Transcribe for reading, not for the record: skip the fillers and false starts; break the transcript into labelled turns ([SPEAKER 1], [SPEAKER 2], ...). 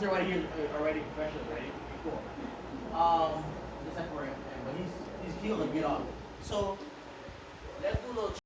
[SPEAKER 1] almost everybody here is already professional, right? Cool. Except for him, but he's he'll get on. So let's do a little